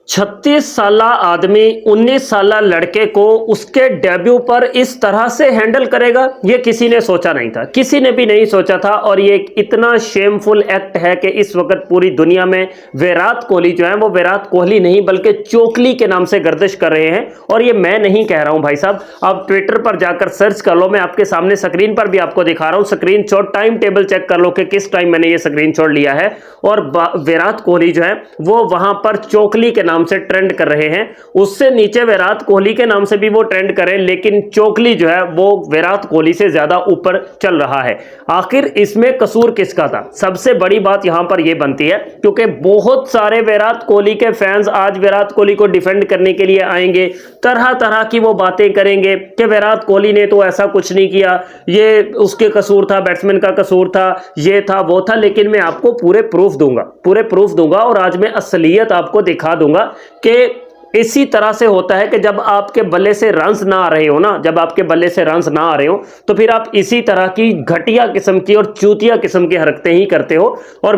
36 साला आदमी 19 साला लड़के को उसके डेब्यू पर इस तरह से हैंडल करेगा, ये किसी ने सोचा नहीं था, किसी ने भी नहीं सोचा था। और ये इतना शेमफुल एक्ट है कि इस वक्त पूरी दुनिया में विराट कोहली जो है वो विराट कोहली नहीं बल्कि चोकली के नाम से गर्दिश कर रहे हैं। और ये मैं नहीं कह रहा हूं भाई साहब, आप ट्विटर पर जाकर सर्च कर लो, मैं आपके सामने स्क्रीन पर भी आपको दिखा रहा हूं। Screenshot timetable check कर लो कि किस टाइम मैंने ये स्क्रीन शॉट लिया है। और विराट कोहली जो है वो वहां पर चोकली के नाम से ट्रेंड कर रहे हैं, उससे नीचे विराट कोहली के नाम से भी वो ट्रेंड करें, लेकिन चोकली जो है वो विराट कोहली से ज्यादा ऊपर चल रहा है। आखिर इसमें कसूर किसका था? सबसे बड़ी बात यहां पर यह बनती है क्योंकि बहुत सारे विराट कोहली के फैंस आज विराट कोहली को डिफेंड करने के लिए आएंगे, तरह तरह की वो बातें करेंगे कि विराट कोहली ने तो ऐसा कुछ नहीं किया, ये उसके कसूर था, बैट्समैन का कसूर था, ये था वो था। लेकिन मैं आपको पूरे प्रूफ दूंगा और आज मैं असलियत आपको दिखा दूंगा कि इसी तरह से होता है कि जब आपके बल्ले से रन्स ना आ रहे हो ना, जब आपके बल्ले से रन्स ना आ रहे हो तो फिर आप इसी तरह की घटिया किस्म की और चूतिया किस्म की हरकतें ही करते हो। और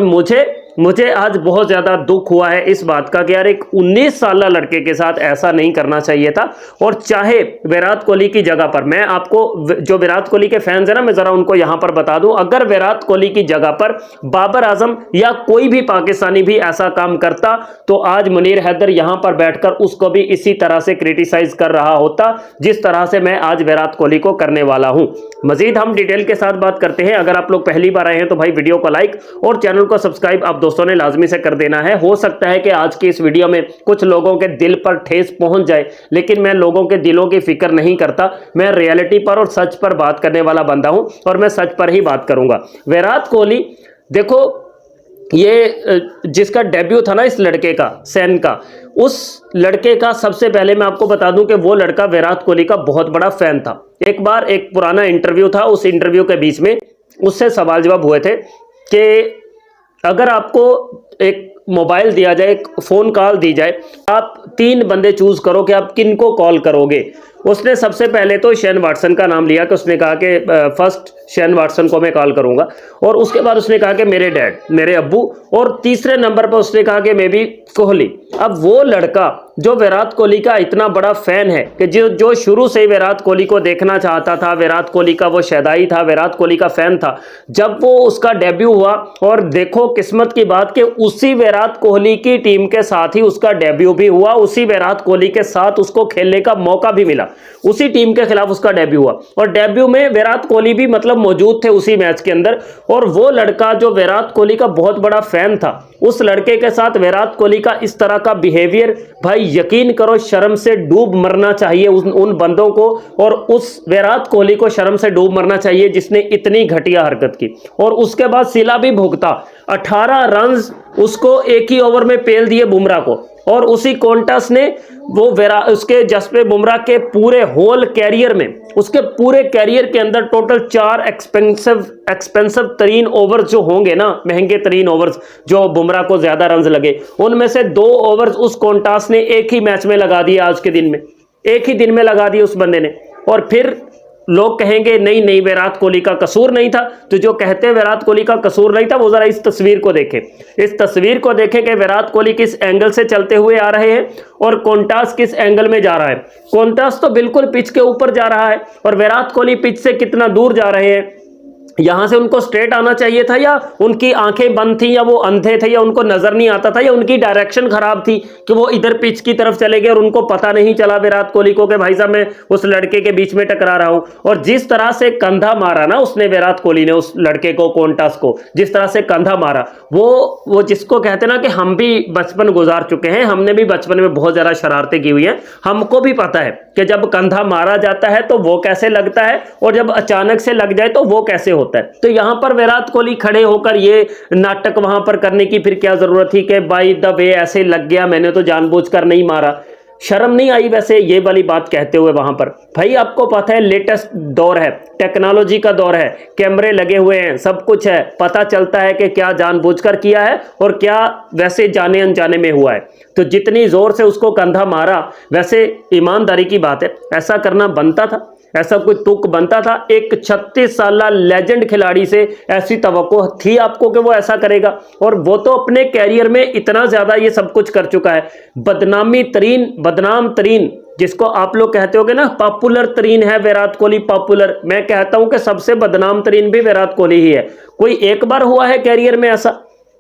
मुझे आज बहुत ज्यादा दुख हुआ है इस बात का कि यार एक 19 साल लड़के के साथ ऐसा नहीं करना चाहिए था। और चाहे विराट कोहली की जगह पर, मैं आपको जो विराट कोहली के फैंस है ना, मैं जरा उनको यहां पर बता दूं, अगर विराट कोहली की जगह पर बाबर आजम या कोई भी पाकिस्तानी भी ऐसा काम करता तो आज मुनीर हैदर यहां पर बैठकर उसको भी इसी तरह से क्रिटिसाइज कर रहा होता जिस तरह से मैं आज विराट कोहली को करने वाला हूं। मजीद हम डिटेल के साथ बात करते हैं। अगर आप लोग पहली बार आए हैं तो भाई वीडियो को लाइक और चैनल को सब्सक्राइब आप दोस्तों ने लाजमी से कर देना है। हो सकता है कि आज की इस वीडियो में कुछ लोगों के दिल पर ठेस पहुंच जाए, लेकिन मैं लोगों के दिलों की फिक्र नहीं करता, मैं रियलिटी पर और सच पर बात करने वाला बंदा हूं और मैं सच पर ही बात करूंगा। विराट कोहली देखो, ये जिसका डेब्यू था ना इस लड़के का, सैन का, उस लड़के का सबसे पहले मैं आपको बता दूं कि वो लड़का विराट कोहली का बहुत बड़ा फैन था। एक बार एक पुराना इंटरव्यू था, उस इंटरव्यू के बीच में उससे सवाल जवाब हुए थे कि अगर आपको एक मोबाइल दिया जाए, एक फोन कॉल दी जाए, आप 3 बंदे चूज करो कि आप किनको कॉल करोगे। उसने सबसे पहले तो शेन वाटसन का नाम लिया कि उसने कहा कि फर्स्ट शेन वाटसन को मैं कॉल करूंगा, और उसके बाद उसने कहा कि मेरे डैड, मेरे अब्बू, और तीसरे नंबर पर उसने कहा कि मे बी कोहली। अब वो लड़का जो विराट कोहली का इतना बड़ा फैन है कि जो शुरू से ही विराट कोहली को देखना चाहता था, विराट कोहली का वो शैदाई था, विराट कोहली का फैन था, जब वो उसका डेब्यू हुआ, और देखो किस्मत की बात कि उसी विराट कोहली की टीम के साथ ही उसका डेब्यू भी हुआ, उसी विराट कोहली के साथ उसको खेलने का मौका भी मिला, उसी टीम के खिलाफ उसका डेब्यू हुआ, और डेब्यू में विराट कोहली भी मतलब मौजूद थे उसी मैच के अंदर। और वो लड़का जो विराट कोहली का बहुत बड़ा फैन था, उस लड़के के साथ विराट कोहली का इस तरह का बिहेवियर, भाई यकीन करो शर्म से डूब मरना चाहिए उन बंदों को, और उस विराट कोहली को शर्म से डूब मरना चाहिए जिसने इतनी घटिया हरकत की। और उसके बाद सिला भी भुगता, 18 रन उसको एक ही ओवर में पेल दिए बुमराह को, और उसी कॉन्टस ने वो उसके जसप्रीत बुमराह के पूरे होल कैरियर में, उसके पूरे कैरियर के अंदर टोटल 4 एक्सपेंसिव तरीन ओवर जो होंगे ना, महंगे तरीन ओवर्स जो बुमराह को ज्यादा रन लगे, उनमें से 2 ओवर्स उस कॉन्टास ने एक ही मैच में लगा दिए, आज के दिन में एक ही दिन में लगा दिए उस बंदे ने। और फिर लोग कहेंगे नहीं नहीं विराट कोहली का कसूर नहीं था, तो जो कहते हैं विराट कोहली का कसूर नहीं था वो जरा इस तस्वीर को देखें, इस तस्वीर को देखें कि विराट कोहली किस एंगल से चलते हुए आ रहे हैं और कॉन्टास किस एंगल में जा रहा है। कॉन्टास तो बिल्कुल पिच के ऊपर जा रहा है और विराट कोहली पिच से कितना दूर जा रहे हैं। यहां से उनको स्ट्रेट आना चाहिए था, या उनकी आंखें बंद थी, या वो अंधे थे, या उनको नजर नहीं आता था, या उनकी डायरेक्शन खराब थी कि वो इधर पिच की तरफ चले गए और उनको पता नहीं चला विराट कोहली को कि भाई साहब मैं उस लड़के के बीच में टकरा रहा हूं। और जिस तरह से कंधा मारा ना उसने, विराट कोहली ने उस लड़के को, कॉन्टास को जिस तरह से कंधा मारा, वो जिसको कहते ना कि हम भी बचपन गुजार चुके हैं, हमने भी बचपन में बहुत ज्यादा शरारतें की हुई हैं, हमको भी पता है कि जब कंधा मारा जाता है तो वो कैसे लगता है और जब अचानक से लग जाए तो वो कैसे होता है। तो यहां पर विराट कोहली खड़े होकर ये नाटक वहां पर करने की फिर क्या जरूरत थी कि बाय द वे ऐसे लग गया, मैंने तो जानबूझकर नहीं मारा। शर्म नहीं आई वैसे ये वाली बात कहते हुए वहां पर? भाई आपको पता है लेटेस्ट दौर है, टेक्नोलॉजी का दौर है, कैमरे लगे हुए हैं, सब कुछ है, पता चलता है कि क्या जानबूझकर किया है और क्या वैसे जाने अनजाने में हुआ है। तो जितनी जोर से उसको कंधा मारा, वैसे ईमानदारी की बात है ऐसा करना बनता था, ऐसा कोई तुक बनता था? एक 36 साल लेजेंड खिलाड़ी से ऐसी तवक्को थी आपको कि वो ऐसा करेगा? और वो तो अपने कैरियर में इतना ज्यादा ये सब कुछ कर चुका है। बदनाम तरीन जिसको आप लोग कहते होगे ना, पॉपुलर तरीन है विराट कोहली पॉपुलर, मैं कहता हूं कि सबसे बदनाम तरीन भी विराट कोहली ही है। कोई एक बार हुआ है कैरियर में ऐसा?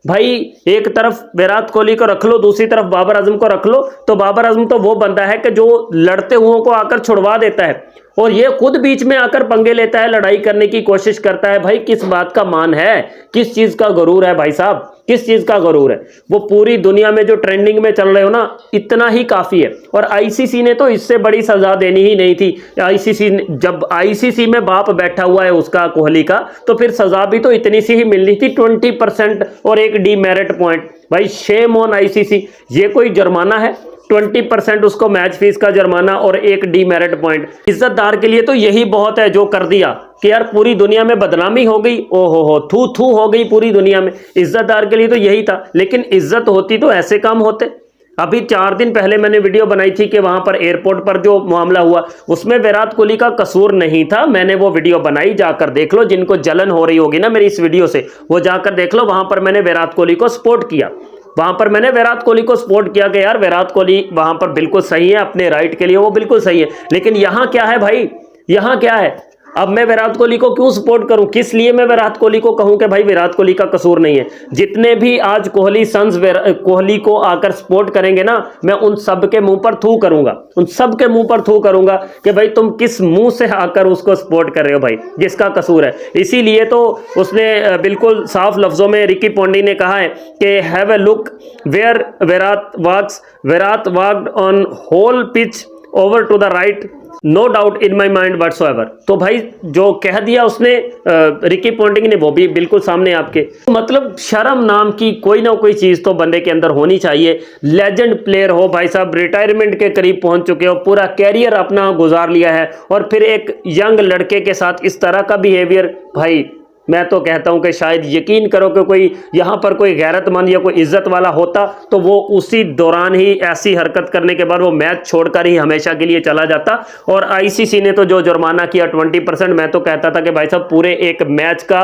भाई एक तरफ विराट कोहली को रख लो, दूसरी तरफ बाबर आजम को रख लो, तो बाबर आजम तो वो बंदा है कि जो लड़ते हुओं को आकर छुड़वा देता है, और ये खुद बीच में आकर पंगे लेता है, लड़ाई करने की कोशिश करता है। भाई किस बात का मान है, किस चीज का गुरूर है भाई साहब, किस चीज का गुरूर है? वो पूरी दुनिया में जो ट्रेंडिंग में चल रहे हो ना, इतना ही काफी है। और आईसीसी ने तो इससे बड़ी सजा देनी ही नहीं थी। आईसीसी जब आईसीसी में बाप बैठा हुआ है उसका, कोहली का, तो फिर सजा भी तो इतनी सी ही मिलनी थी, 20% और एक डीमेरिट पॉइंट। भाई शेम ऑन आईसीसी, ये कोई जुर्माना है? 20% उसको मैच फीस का जुर्माना और एक डीमेरिट पॉइंट। इज्जतदार के लिए तो यही बहुत है जो कर दिया कि यार पूरी दुनिया में बदनामी हो गई, ओहो हो, थू थू हो गई पूरी दुनिया में। इज्जतदार के लिए तो यही था, लेकिन इज्जत होती तो ऐसे काम होते। अभी 4 दिन पहले मैंने वीडियो बनाई थी कि वहां पर एयरपोर्ट पर जो मामला हुआ उसमें विराट कोहली का कसूर नहीं था। मैंने वो वीडियो बनाई, जाकर देख लो। जिनको जलन हो रही होगी ना मेरी इस वीडियो से, वो जाकर देख लो। वहां पर मैंने विराट कोहली को सपोर्ट किया, वहां पर मैंने विराट कोहली को सपोर्ट किया कि यार विराट कोहली वहां पर बिल्कुल सही है, अपने राइट के लिए वो बिल्कुल सही है। लेकिन यहां क्या है भाई, यहां क्या है? अब मैं विराट कोहली को क्यों सपोर्ट करूं? किस लिए मैं विराट कोहली को कहूं कि भाई विराट कोहली का कसूर नहीं है? जितने भी आज कोहली सन्स कोहली को आकर सपोर्ट करेंगे ना, मैं उन सब के मुंह पर थू करूंगा, उन सब के मुंह पर थू करूंगा कि भाई तुम किस मुंह से आकर उसको सपोर्ट कर रहे हो भाई, जिसका कसूर है। इसीलिए तो उसने बिल्कुल साफ लफ्जों में, रिकी पॉन्टिंग ने कहा है कि have a look where Virat walked on whole pitch over to the right, no doubt in my mind whatsoever. तो भाई जो कह दिया उसने रिकी पॉन्टिंग ने, वो भी बिल्कुल सामने आपके। मतलब शर्म नाम की कोई ना कोई चीज तो बंदे के अंदर होनी चाहिए। लेजेंड प्लेयर हो भाई साहब, रिटायरमेंट के करीब पहुंच चुके हो, पूरा कैरियर अपना गुजार लिया है, और फिर एक यंग लड़के के साथ इस तरह का बिहेवियर। भाई मैं तो कहता हूं कि शायद यकीन करो कि कोई यहां पर कोई गैरतमंद या कोई इज्जत वाला होता तो वो उसी दौरान ही ऐसी हरकत करने के बाद वो मैच छोड़कर ही हमेशा के लिए चला जाता। और आईसीसी ने तो जो जुर्माना किया 20%, मैं तो कहता था कि भाई साहब पूरे एक मैच का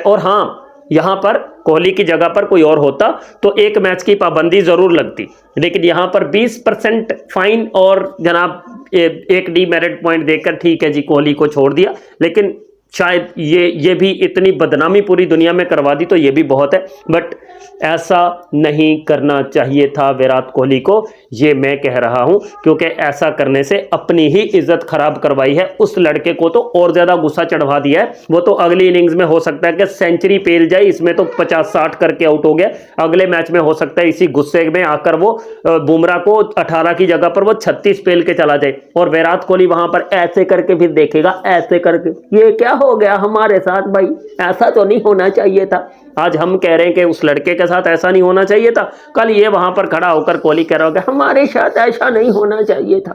और हाँ, यहां पर कोहली की जगह पर कोई और होता तो एक मैच की पाबंदी जरूर लगती, लेकिन यहां पर 20% फाइन और जनाब एक डीमेरिट पॉइंट देकर ठीक है जी कोहली को छोड़ दिया। लेकिन शायद ये भी इतनी बदनामी पूरी दुनिया में करवा दी तो ये भी बहुत है। बट ऐसा नहीं करना चाहिए था विराट कोहली को, ये मैं कह रहा हूं, क्योंकि ऐसा करने से अपनी ही इज्जत खराब करवाई है। उस लड़के को तो और ज्यादा गुस्सा चढ़वा दिया है। वो तो अगली इनिंग्स में हो सकता है कि सेंचुरी पेल जाए, इसमें तो 50-60 करके आउट हो गया। अगले मैच में हो सकता है इसी गुस्से में आकर वो बुमराह को 18 की जगह पर वो 36 पेल के चला जाए, और विराट कोहली वहां पर ऐसे करके फिर देखेगा, ऐसे करके ये क्या हो गया हमारे साथ भाई, ऐसा तो नहीं होना चाहिए था। आज हम कह रहे हैं कि उस लड़के के साथ ऐसा नहीं होना चाहिए था, कल ये वहां पर खड़ा होकर कोहली कह रहा होगा हमारे साथ ऐसा नहीं होना चाहिए था।